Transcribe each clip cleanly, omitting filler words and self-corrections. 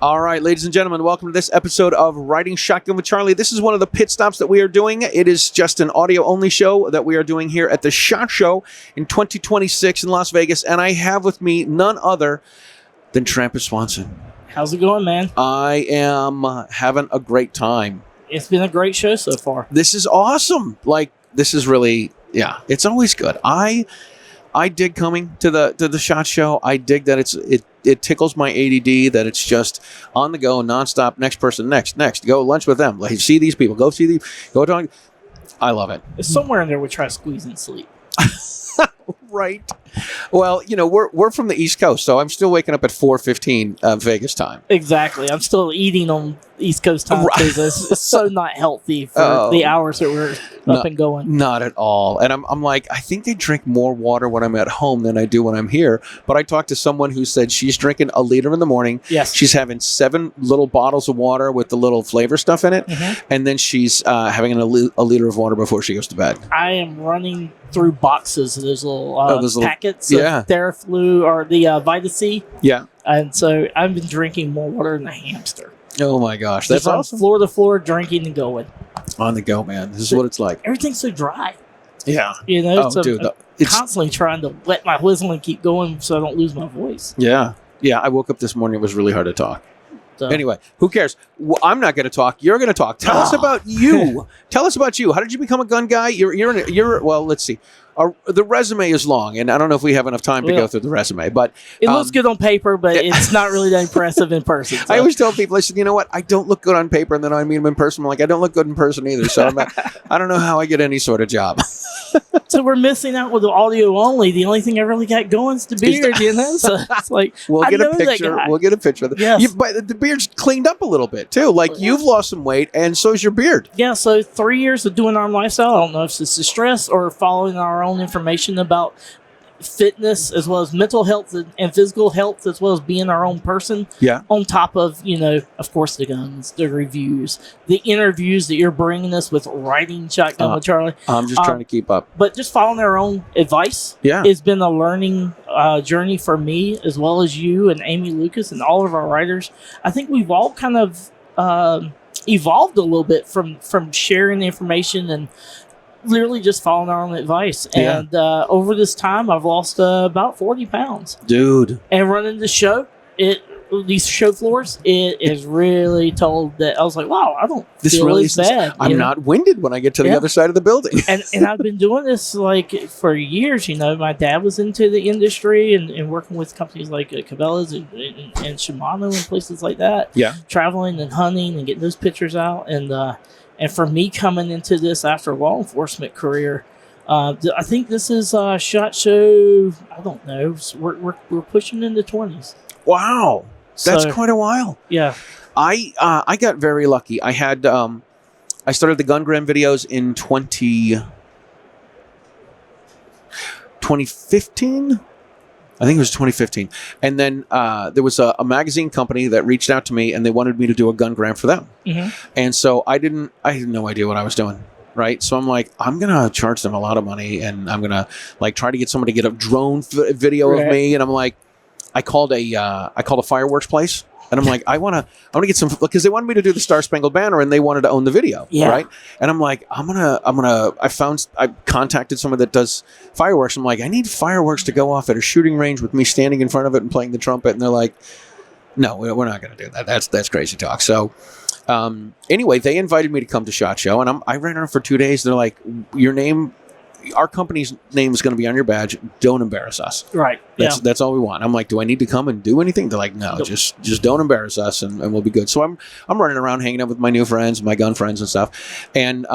All right, ladies and gentlemen, welcome to this episode of Riding Shotgun with Charlie. This is one of the pit stops that we are doing. It is just an audio-only show that we are doing here at the SHOT Show in 2026 in Las Vegas, and I have with me none other than Trampas Swanson. How's it going, man? I am having a great time. It's been a great show so far. This is awesome. This is really, it's always good. I dig coming to the SHOT Show. I dig that it tickles my ADD, that it's just on the go, nonstop, next person, next, go lunch with them. See these people, go see these, go talk. I love it. Somewhere in there we try to squeeze in sleep. Right. Well, we're from the East Coast, so I'm still waking up at 4:15 Vegas time. Exactly. I'm still eating on East Coast time because it's so not healthy for the hours that we're up and going. Not at all. And I'm like, I think they drink more water when I'm at home than I do when I'm here. But I talked to someone who said she's drinking a liter in the morning. Yes. She's having 7 little bottles of water with the little flavor stuff in it. Mm-hmm. And then she's having a liter of water before she goes to bed. I am running through boxes of those little packets of yeah. Theraflu or the Vita C. Yeah. And so I've been drinking more water than a hamster. Oh my gosh. That's awesome. Floor to floor, drinking and going. On the go, man. This is what it's like. Everything's so dry. Yeah. I'm constantly trying to let my whistling keep going so I don't lose my voice. Yeah. Yeah. I woke up this morning. It was really hard to talk. So. Anyway, who cares? I'm not going to talk. You're going to talk. Tell us about you. Tell us about you. How did you become a gun guy? Well, let's see. The resume is long, and I don't know if we have enough time to go through the resume, but it looks good on paper, but it's not really that impressive in person. So. I always tell people, I said, you know what? I don't look good on paper, and then I meet them in person. I'm like, I don't look good in person either, so I don't know how I get any sort of job. So we're missing out with the audio only. The only thing I really got going is the beard, So it's like we'll get a picture. We'll get a picture of it. Yes. But the beard's cleaned up a little bit too. You've lost some weight, and so's your beard. Yeah. So 3 years of doing our lifestyle. I don't know if it's the stress or following our own information about fitness as well as mental health and physical health as well as being our own person. Yeah. On top of, of course, the guns, the reviews, the interviews that you're bringing us with Riding Shotgun with Charlie. I'm just trying to keep up. But just following our own advice has been a learning journey for me as well as you and Amy Lucas and all of our writers. I think we've all kind of evolved a little bit from sharing information and literally just following our own advice. Yeah. And over this time, I've lost about 40 pounds. Dude. And running the show, these show floors, it is really told that I was like, wow, I don't feel really bad. I'm not winded when I get to the other side of the building. and I've been doing this for years. My dad was into the industry and working with companies like Cabela's and Shimano and places like that. Yeah. Traveling and hunting and getting those pictures out. And for me coming into this after a law enforcement career, I think this is SHOT Show. I don't know. We're pushing into 20s. Wow, that's quite a while. Yeah, I got very lucky. I had I started the Gungram videos in 2015. I think it was 2015. And then there was a magazine company that reached out to me and they wanted me to do a gungram for them. Mm-hmm. And so I had no idea what I was doing. Right. So I'm like, I'm going to charge them a lot of money and I'm going to try to get someone to get a drone video of me. And I'm like, I called a fireworks place. And I'm like, I want to get some, because they wanted me to do the Star Spangled Banner and they wanted to own the video. Yeah. Right. And I'm like, I contacted someone that does fireworks. I'm like, I need fireworks to go off at a shooting range with me standing in front of it and playing the trumpet. And they're like, no, we're not going to do that. That's crazy talk. So anyway, they invited me to come to SHOT Show and I ran around for 2 days. They're like, our company's name is going to be on your badge. Don't embarrass us. Right. That's all we want. I'm like, do I need to come and do anything? They're like, no, nope. just don't embarrass us and we'll be good. So I'm running around hanging out with my new friends, my gun friends and stuff. And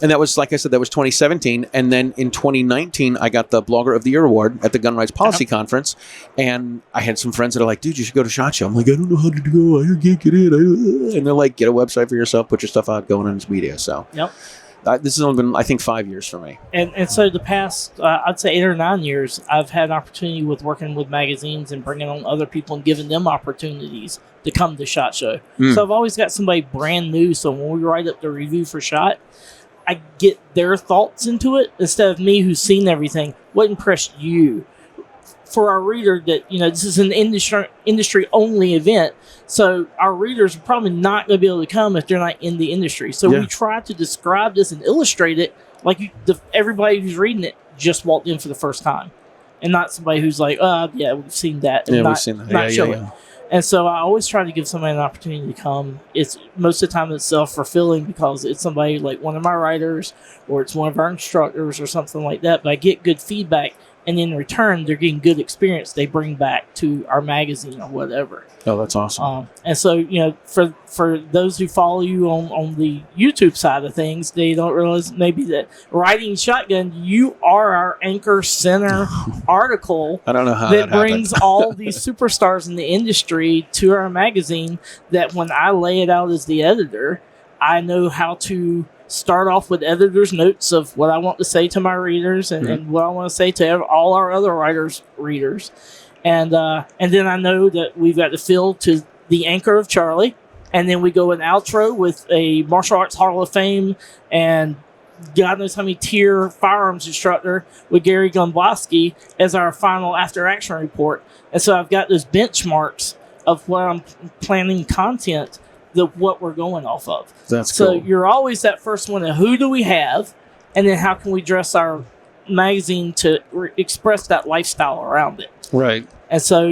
that was, like I said, that was 2017. And then in 2019, I got the Blogger of the Year award at the Gun Rights Policy Conference. And I had some friends that are like, dude, you should go to SHOT Show. I'm like, I don't know how to go. I can't get in. And they're like, get a website for yourself, put your stuff out, going on this media. So yep. This has only been, I think, 5 years for me. And so the past, I'd say 8 or 9 years, I've had an opportunity with working with magazines and bringing on other people and giving them opportunities to come to SHOT Show. So I've always got somebody brand new. So when we write up the review for SHOT, I get their thoughts into it instead of me who's seen everything. What impressed you? for our reader that, this is an industry only event. So our readers are probably not going to be able to come if they're not in the industry. So we try to describe this and illustrate it like everybody who's reading it just walked in for the first time, and not somebody who's like, yeah, we've seen that. And we've seen that. Not show it. And so I always try to give somebody an opportunity to come. It's most of the time it's self-fulfilling because it's somebody like one of my writers or it's one of our instructors or something like that. But I get good feedback, and in return, they're getting good experience they bring back to our magazine or whatever. Oh, that's awesome. And so, for those who follow you on the YouTube side of things, they don't realize maybe that Riding Shotgun, you are our anchor center article. I don't know how that brings all these superstars in the industry to our magazine, that when I lay it out as the editor, I know how to start off with editor's notes of what I want to say to my readers and what I want to say to all our other writers' readers. And then I know that we've got to fill to the anchor of Charlie. And then we go an outro with a martial arts Hall of Fame and God knows how many tier firearms instructor with Gary Gomboski as our final after action report. And so I've got those benchmarks of what I'm planning content, what we're going off of. That's so cool. You're always that first one of who do we have, and then how can we dress our magazine to express that lifestyle around it. Right. And so,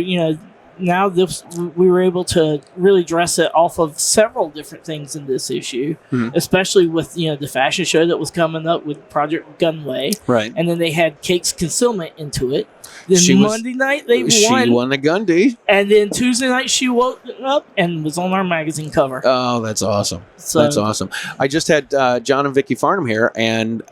now we were able to really dress it off of several different things in this issue, especially with, the fashion show that was coming up with Project Gunway. Right. And then they had Cake's Concealment into it. Then Monday night she won the Gundy. And then Tuesday night she woke up and was on our magazine cover. Oh, that's awesome. That's awesome. I just had John and Vicky Farnham here, and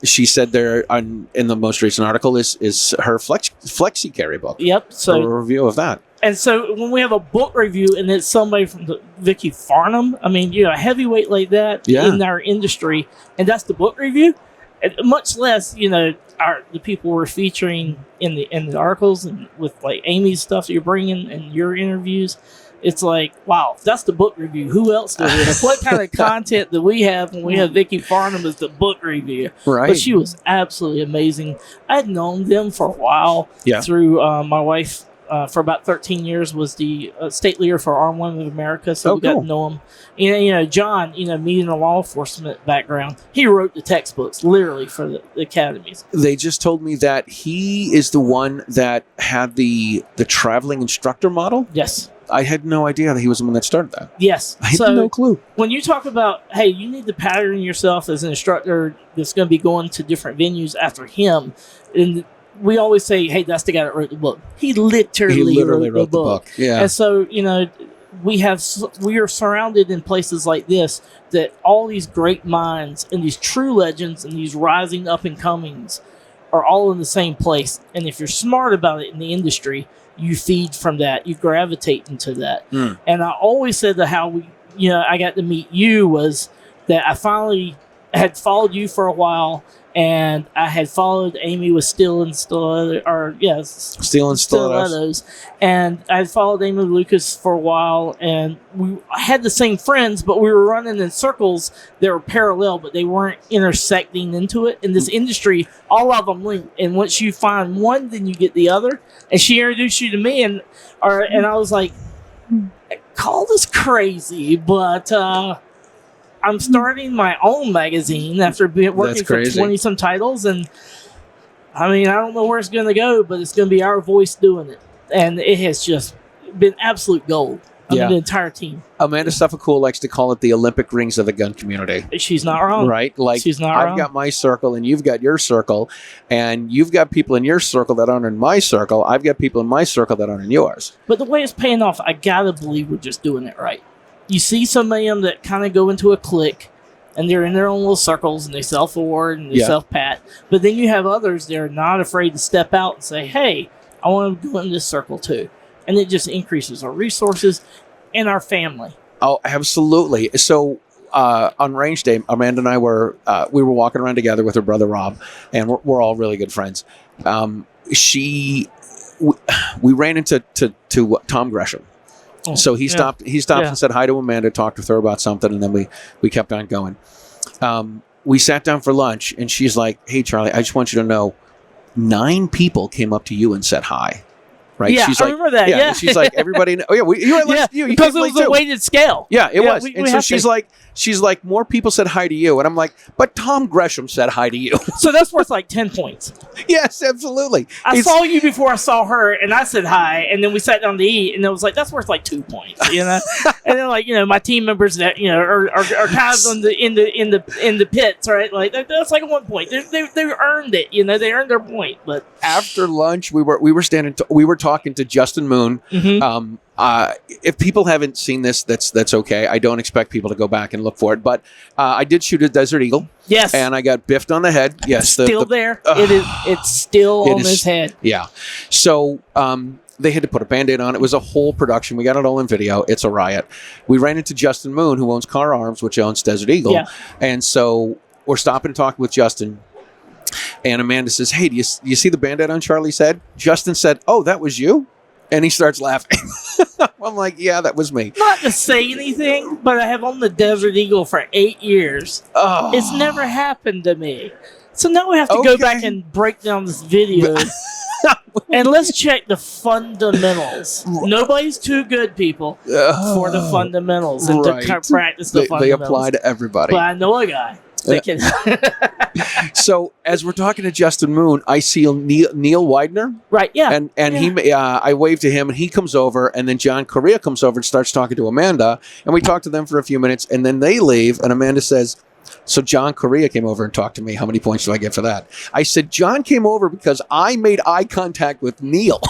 she said there in the most recent article is her flexi carry book. Yep. So a review of that. And so when we have a book review and it's somebody from Vicky Farnham, I mean, a heavyweight like that in our industry, and that's the book review, and much less, the people we're featuring in the articles and with like Amy's stuff that you're bringing and your interviews. It's like, wow, that's the book review. Who else does it? What kind of content do we have when we have Vicky Farnham as the book review? Right. But she was absolutely amazing. I had known them for a while through my wife. For about 13 years was the state leader for Armed Women of America, so we got to know him. And, John, me in a law enforcement background, he wrote the textbooks literally for the academies. They just told me that he is the one that had the traveling instructor model. Yes. I had no idea that he was the one that started that. Yes. I had no clue. When you talk about, hey, you need to pattern yourself as an instructor that's going to be going to different venues after him, and we always say, hey, that's the guy that wrote the book. He literally wrote the book. Yeah. And so, we are surrounded in places like this that all these great minds and these true legends and these rising up and comings are all in the same place. And if you're smart about it in the industry, you feed from that. You gravitate into that. And I always said that how I got to meet you was that I finally had followed you for a while, and I had followed Amy with Steel and Stilettos, and I had followed Amy Lucas for a while, and we had the same friends, but we were running in circles that were parallel, but they weren't intersecting into it. In this industry, all of them link, and once you find one, then you get the other. And she introduced you to me, and I was like, call this crazy, but I'm starting my own magazine after working for 20-some titles, and I mean, I don't know where it's going to go, but it's going to be our voice doing it, and it has just been absolute gold. The entire team. Amanda Suffolcool likes to call it the Olympic rings of the gun community. She's not wrong. Right? Like, she's not wrong. I've got my circle, and you've got your circle, and you've got people in your circle that aren't in my circle. I've got people in my circle that aren't in yours. But the way it's paying off, I got to believe we're just doing it right. You see so many of them that kind of go into a clique, and they're in their own little circles, and they self-award, and they self-pat. But then you have others that are not afraid to step out and say, hey, I want to go in this circle too. And it just increases our resources and our family. Oh, absolutely. So on range day, Amanda and I were walking around together with her brother Rob, and we're all really good friends. We ran into Tom Gresham. So he stopped and said hi to Amanda, talked with her about something, and then we kept on going. We sat down for lunch, and she's like, hey, Charlie, I just want you to know 9 people came up to you and said hi. Right? Yeah, she's I like, remember that. Yeah, she's like, everybody. Oh yeah, you were you because it was a weighted scale. Yeah, it was. We And so she's like, more people said hi to you, and I'm like, but Tom Gresham said hi to you. So that's worth like 10 points. Yes, absolutely. I saw you before I saw her, and I said hi, and then we sat down to eat, and it was like, that's worth like 2 points, And then like my team members that are kind of in the pits, right? Like that's like 1 point. They earned it, they earned their point. But after lunch, we were talking to Justin Moon. Mm-hmm. If people haven't seen this, that's okay. I don't expect people to go back and look for it, but I did shoot a Desert Eagle. Yes, and I got biffed on the head. Yes, still there. It's still on his head. Yeah. So they had to put a Band-Aid on. It was a whole production. We got it all in video. It's a riot. We ran into Justin Moon, who owns Car Arms, which owns Desert Eagle, and so we're stopping and talking with Justin. And Amanda says, "Hey, do you see the Band-Aid on Charlie's head?" Justin said, "Oh, that was you?" And he starts laughing. I'm like, yeah, that was me. Not to say anything, but I have owned the Desert Eagle for 8 years. Oh. It's never happened to me. So now we have to go back and break down this video. And let's check the fundamentals. Nobody's too good, people, for the fundamentals and to practice the fundamentals. They apply to everybody. But I know a guy. So as we're talking to Justin Moon, I see Neil Widener. Right, yeah. And he, I wave to him, and he comes over, and then John Correa comes over and starts talking to Amanda, and we talk to them for a few minutes, and then they leave, and Amanda says, so John Correa came over and talked to me. How many points do I get for that? I said, John came over because I made eye contact with Neil.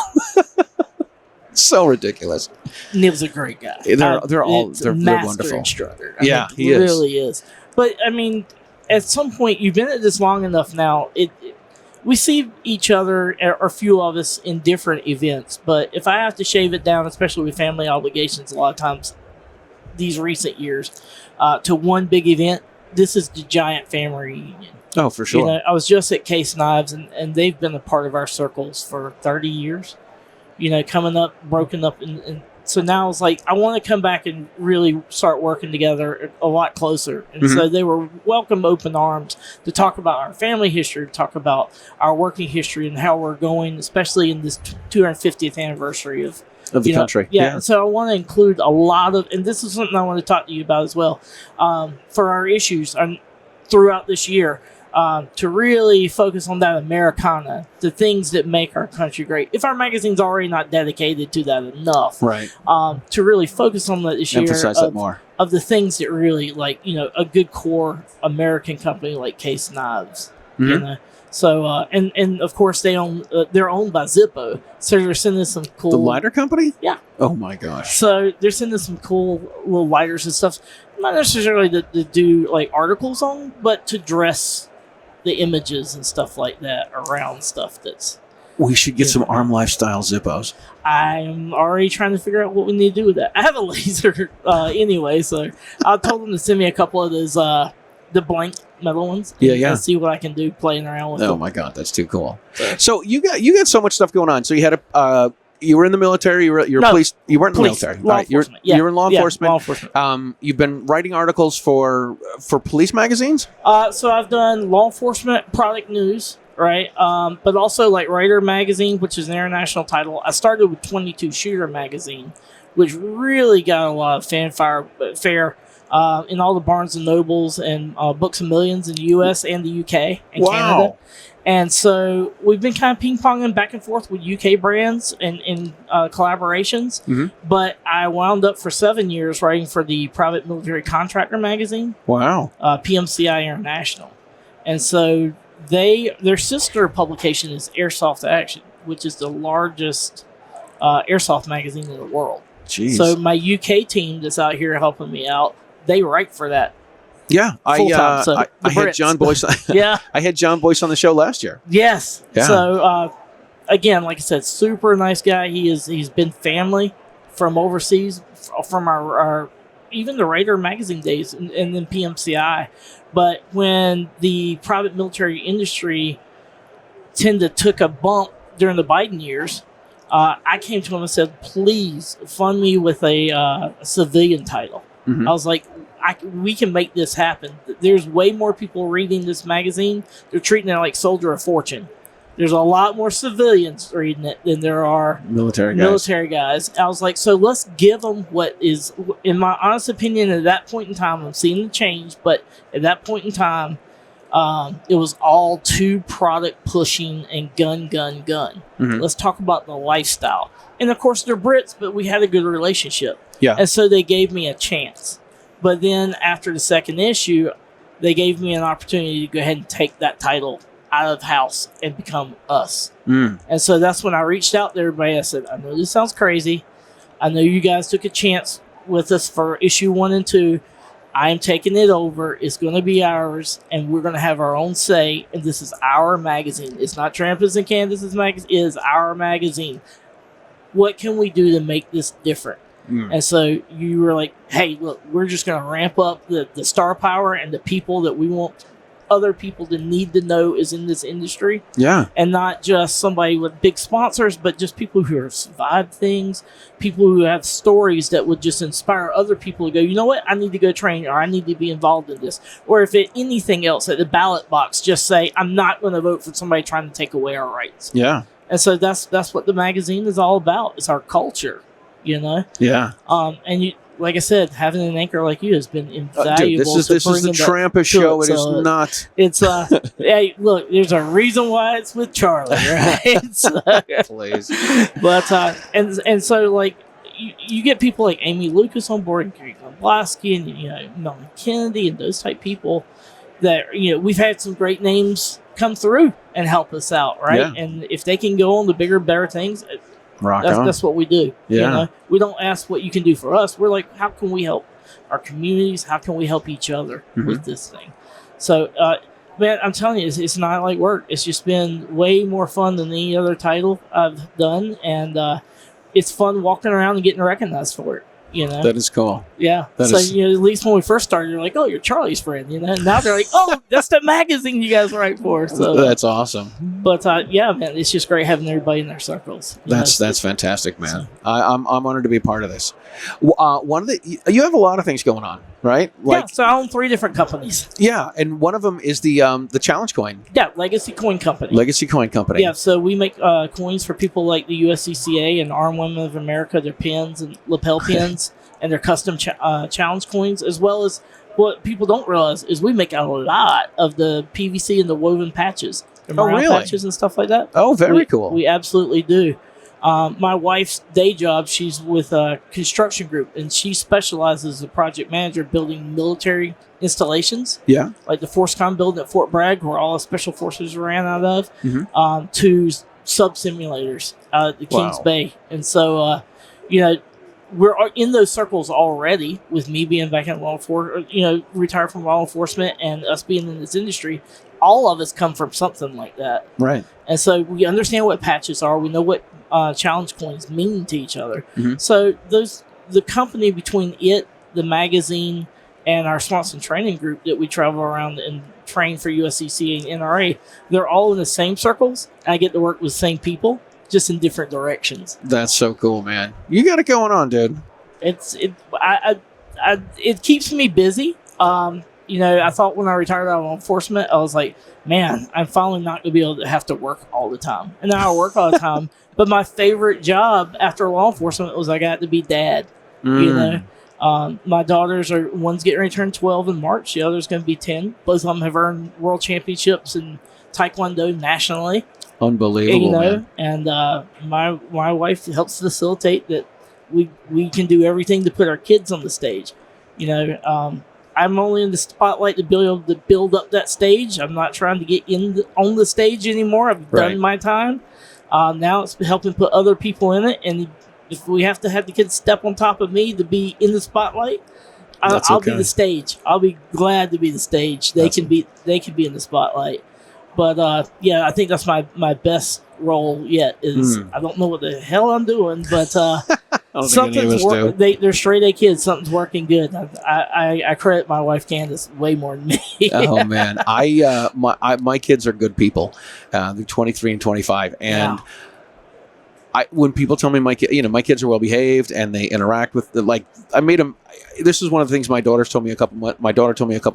So ridiculous. Neil's a great guy. They're wonderful. Instructor. He really is. But I mean, at some point, you've been at this long enough now. We see each other, or a few of us, in different events. But if I have to shave it down, especially with family obligations, a lot of times, these recent years, to one big event, this is the giant family reunion. Oh, for sure. I was just at Case Knives, and they've been a part of our circles for 30 years. Coming up, broken up, and so now it's like I want to come back and really start working together a lot closer. And so they were welcome open arms to talk about our family history, to talk about our working history and how we're going, especially in this 250th anniversary of the country. Yeah. So I want to include a lot of, and this is something I want to talk to you about as well, for our issues throughout this year. To really focus on that Americana, the things that make our country great. If our magazine's already not dedicated to that enough, right? To really focus on that this year, emphasize that more of the things that really, like, a good core American company like Case Knives, So and of course they're owned by Zippo, so they're sending some cool. The lighter company? Yeah. Oh my gosh. So they're sending some cool little lighters and stuff, not necessarily to do like articles on, but to dress the images and stuff like that around stuff that's. We should get some Arm Lifestyle Zippos. I'm already trying to figure out what we need to do with that. I have a laser anyway, so I told them to send me a couple of those the blank metal ones. And see what I can do playing around with them. Oh my god, that's too cool. So you got so much stuff going on. So you had you were in the military. You're police. You weren't in the military. Law enforcement. You were in law enforcement. Law enforcement. You've been writing articles for police magazines. So I've done law enforcement product news, right? But also like Raider magazine, which is an international title. I started with 22 Shooter magazine, which really got a lot of fanfare in all the Barnes and Nobles and Books of Millions in the U.S. and the U.K. and Canada. And so we've been kind of ping-ponging back and forth with UK brands and collaborations. But I wound up for 7 years writing for the Private Military Contractor magazine. Wow. PMCI International. And so their sister publication is Airsoft Action, which is the largest airsoft magazine in the world. Jeez. So my UK team that's out here helping me out, they write for that. Yeah, I had John Boyce. Yeah, I had John Boyce on the show last year. Yes. Yeah. So again, like I said, super nice guy. He's been family from overseas, from our even the Raider magazine days, and then PMCI. But when the private military industry took a bump during the Biden years, I came to him and said, "Please fund me with a civilian title." I was like, we can make this happen. There's way more people reading this magazine. They're treating it like Soldier of Fortune there's a lot more civilians reading it than there are military guys. I was like, so let's give them what is, in my honest opinion, at that point in time, I'm seeing the change, but at that point in time, it was all too product pushing and gun. Mm-hmm. Let's talk about the lifestyle. And of course, they're Brits, but we had a good relationship. Yeah. And so they gave me a chance. But then after the second issue, they gave me an opportunity to go ahead and take that title out of house and become us. Mm. And so that's when I reached out to everybody. I said, I know this sounds crazy. I know you guys took a chance with us for issue 1 and 2. I am taking it over. It's going to be ours, and we're going to have our own say, and this is our magazine. It's not Trampas and Candace's magazine. It is our magazine. What can we do to make this different? Mm. And so you were like, hey, look, we're just going to ramp up the star power and the people that we want other people to need to know is in this industry. Yeah. And not just somebody with big sponsors, but just people who have survived things, people who have stories that would just inspire other people to go, you know what, I need to go train, or I need to be involved in this. Or if anything else at the ballot box, just say, I'm not going to vote for somebody trying to take away our rights. Yeah. And so that's what the magazine is all about. It's our culture, you know? Yeah. And you, like I said, having an anchor like you has been invaluable. Dude, this is the Trampas show. It is not. It's hey, look, there's a reason why it's with Charlie, right? Please. But and so like you get people like Amy Lucas on board, and Gary Gomblowski, and Melvin Kennedy, and those type people that we've had some great names come through and help us out, right? Yeah. And if they can go on to bigger, better things. That's what we do. Yeah. We don't ask what you can do for us. We're like, how can we help our communities? How can we help each other with this thing? So, man, I'm telling you, it's not like work. It's just been way more fun than any other title I've done. And it's fun walking around and getting recognized for it. That is cool. Yeah. At least when we first started, you're like, oh, you're Charlie's friend. And now they're like, oh, that's the magazine you guys write for. So that's awesome. But yeah, man, it's just great having everybody in their circles. That's fantastic, man. I'm honored to be a part of this. You have a lot of things going on, right? So I own 3 different companies. Yeah, and one of them is the Challenge Coin. Yeah, Legacy Coin Company. Yeah, so we make coins for people like the USCCA and Armed Women of America, their pins and lapel pins. And their custom challenge coins, as well as what people don't realize is we make a lot of the PVC and the woven patches. The patches and stuff like that. Oh, very cool. We absolutely do. My wife's day job, she's with a construction group, and she specializes as a project manager building military installations. Yeah. Like the ForceCom building at Fort Bragg, where all the special forces ran out of, to sub-simulators out at the Kings Bay. And so, we're in those circles already with me being back in law enforcement, retired from law enforcement, and us being in this industry. All of us come from something like that. Right. And so we understand what patches are. We know what challenge coins mean to each other. Mm-hmm. So the company between it, the magazine, and our Swanson training group that we travel around and train for USCCA and NRA, they're all in the same circles. And I get to work with the same people, just in different directions. That's so cool, man. You got it going on, dude. It keeps me busy. I thought when I retired out of law enforcement, I was like, man, I'm finally not going to be able to have to work all the time. And now I work all the time. But my favorite job after law enforcement was I got to be dad. My daughters one's getting ready to turn 12 in March. The other's going to be 10. Both of them have earned world championships in Taekwondo nationally. Unbelievable, man. And my wife helps facilitate that we can do everything to put our kids on the stage. I'm only in the spotlight to be able to build up that stage. I'm not trying to get on the stage anymore. I've done my time. Now it's helping put other people in it. And if we have to have the kids step on top of me to be in the spotlight, I'll be the stage. I'll be glad to be the stage. They can be in the spotlight. But I think that's my best role yet. I don't know what the hell I'm doing, but something's they're straight A kids. Something's working good. I credit my wife Candace way more than me. Oh man, my kids are good people. They're 23 and 25, and when people tell me my kids are well behaved and they interact with I made them. This is one of the things my daughter told me a couple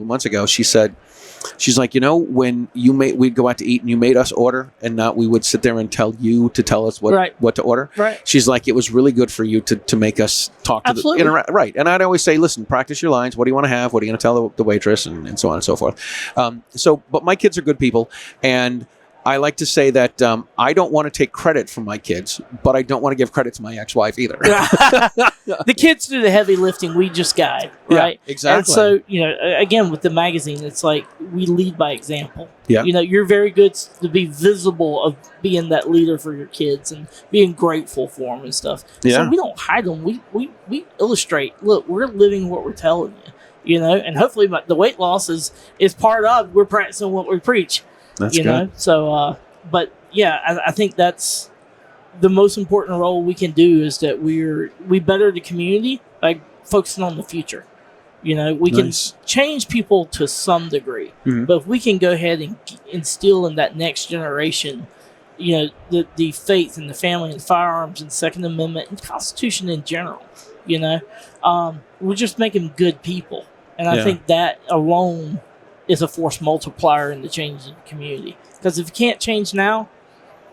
months ago. She's like, when we'd go out to eat and you made us order, and not we would sit there and tell you to tell us what to order. Right. She's like, it was really good for you to make us talk to right. And I'd always say, listen, practice your lines. What do you want to have? What are you going to tell the waitress, and so on and so forth. But my kids are good people, and I like to say that I don't want to take credit from my kids, but I don't want to give credit to my ex-wife either. The kids do the heavy lifting. We just guide, right? Yeah, exactly. And so, again, with the magazine, it's like we lead by example. Yeah. You're very good to be visible of being that leader for your kids and being grateful for them and stuff. Yeah. So we don't hide them. We illustrate. Look, we're living what we're telling you. And hopefully the weight loss is part of we're practicing what we preach. That's good. So, but yeah, I think that's the most important role we can do is that we better the community by focusing on the future. We can change people to some degree, but if we can go ahead and instill in that next generation, the faith and the family and firearms and Second Amendment and Constitution in general, we're just making good people. And I think that alone is a force multiplier in the change in the community. Because if you can't change now,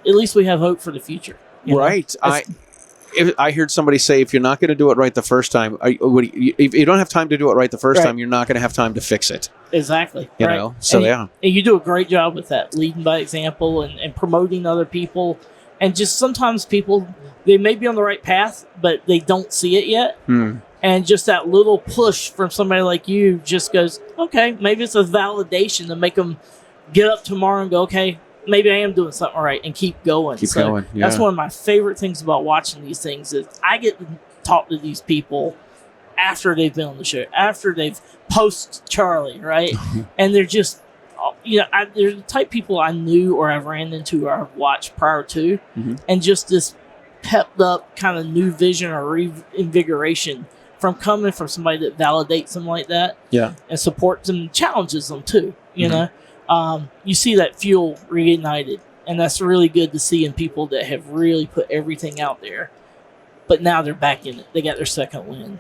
at least we have hope for the future. Right. I heard somebody say, if you're not going to do it right the first time, if you don't have time to do it right the first time, you're not going to have time to fix it. Exactly. You know? So, and you do a great job with that, leading by example and promoting other people. And just sometimes people, they may be on the right path, but they don't see it yet. And just that little push from somebody like you just goes, okay, maybe it's a validation to make them get up tomorrow and go, okay, maybe I am doing something right, and keep going. Keep going. Yeah. That's one of my favorite things about watching these things is I get to talk to these people after they've been on the show, after they've post Charlie, right? And they're just, they're the type of people I knew or I've ran into or I've watched prior to, and just this pepped up kind of new vision or reinvigoration from coming from somebody that validates them like that, and supports them, and challenges them too. You see that fuel reignited, and that's really good to see in people that have really put everything out there, but now they're back in it. They got their second win.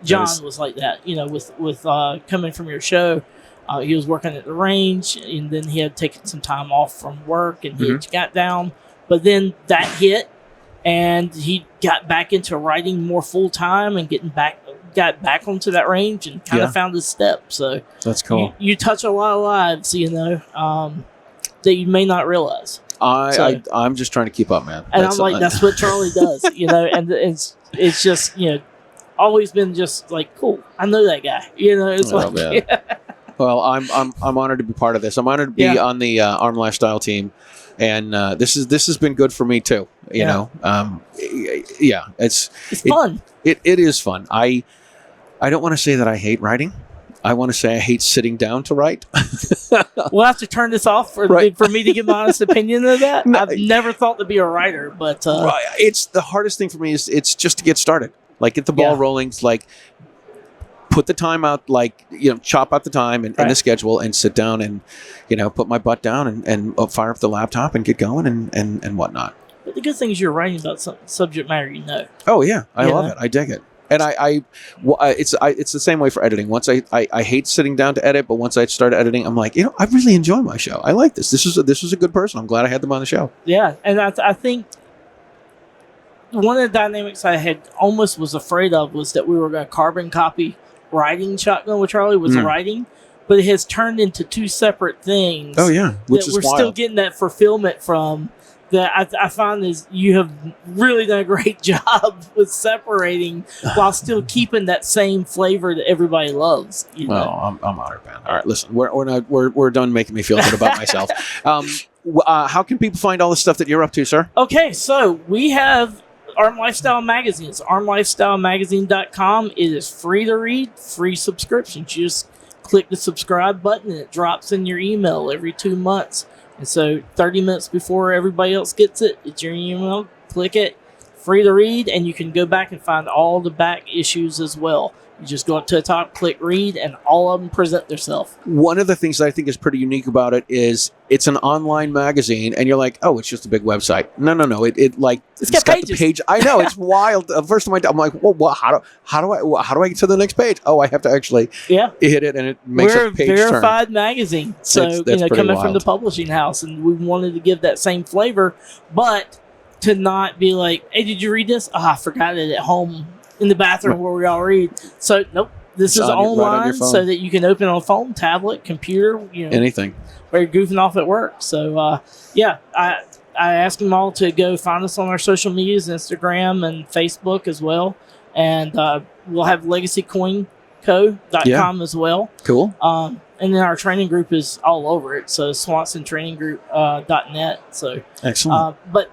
John was like that. With coming from your show, he was working at the range, and then he had taken some time off from work, and he had got down, but then that hit. And he got back into writing more full time and got back onto that range and kind of found his step. So that's cool. You touch a lot of lives, that you may not realize. I'm just trying to keep up, man. And that's what Charlie does, and it's just always been just like cool. I know that guy, It's Well, I'm honored to be part of this. I'm honored to be on the Arm Lifestyle team. And this has been good for me too. It's fun. It is fun. I don't want to say that I hate writing. I want to say I hate sitting down to write. We'll have to turn this off for me to give my honest opinion of that. I've never thought to be a writer, but it's the hardest thing for me is it's just to get started. Like get the ball rolling. Like put the time out, chop out the time and the schedule and sit down and, put my butt down and fire up the laptop and get going and whatnot. But the good thing is you're writing about some subject matter Oh, yeah. I love it. I dig it. And it's the same way for editing. Once I hate sitting down to edit, but once I start editing, I'm like, I really enjoy my show. I like this. This was a good person. I'm glad I had them on the show. Yeah. And I think one of the dynamics I had almost was afraid of was that we were going to carbon copy writing Shotgun with Charlie was writing, but it has turned into two separate things. Oh yeah, which is we're wild. Still getting that fulfillment from. That I find is you have really done a great job with separating while still keeping that same flavor that everybody loves. Well, I'm honored, man. All right, listen, we're done making me feel good about myself. How can people find all the stuff that you're up to, sir? Okay, so we have Arm Lifestyle Magazine. It's armlifestylemagazine.com. It is free to read, free subscriptions. You just click the subscribe button and it drops in your email every 2 months. And so 30 minutes before everybody else gets it, it's your email. Click it. Free to read, and you can go back and find all the back issues as well. You just go up to the top, click read, and all of them present themselves. One of the things that I think is pretty unique about it is it's an online magazine, and you're like, oh, it's just a big website. No. It's got pages. the page. I know, it's wild. First time I'm like, well, how do I get to the next page? Oh, I have to actually hit it, and it makes a page turn. We're a verified magazine, so that's coming wild. from the publishing house, and we wanted to give that same flavor, but to not be like, hey, did you read this? I forgot it at home in the bathroom where we all read. So nope, this is online, so that you can open on a phone, tablet, computer, anything. While you're goofing off at work. So I asked them all to go find us on our social medias, Instagram and Facebook as well, and we'll have LegacyCoinCo.com as well. Cool. And then our training group is all over it. So SwansonTrainingGroup.net. So excellent. But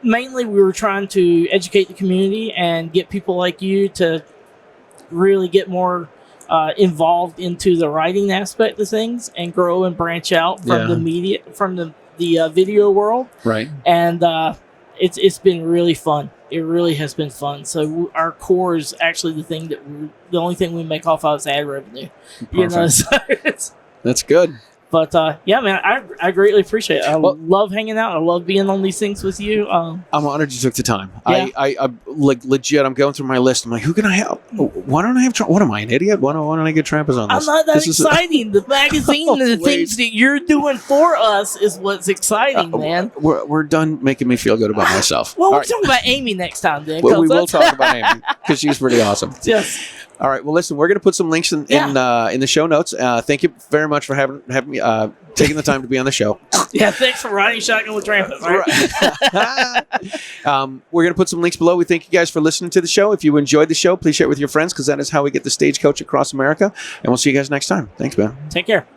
mainly we were trying to educate the community and get people like you to really get more involved into the writing aspect of things and grow and branch out from the media, from the video world. Right. And it's been really fun. It really has been fun. So our core is actually the only thing we make off of is ad revenue. Perfect. So that's good. But man, I greatly appreciate it. I love hanging out. I love being on these things with you. I'm honored you took the time. Yeah. I like legit. I'm going through my list. I'm like, who can I help? Why don't I have? What am I, an idiot? Why don't I get Trampas on this? I'm not that exciting. The magazine and the things that you're doing for us is what's exciting, man. We're done making me feel good about myself. Well, we'll talk about Amy next time, then. Well, we will talk about Amy because she's pretty awesome. Yes. All right. Well, listen, we're going to put some links in the show notes. Thank you very much for having me, taking the time to be on the show. Yeah, thanks for riding shotgun with Trampas. Right? We're going to put some links below. We thank you guys for listening to the show. If you enjoyed the show, please share it with your friends because that is how we get the stagecoach across America. And we'll see you guys next time. Thanks, man. Take care.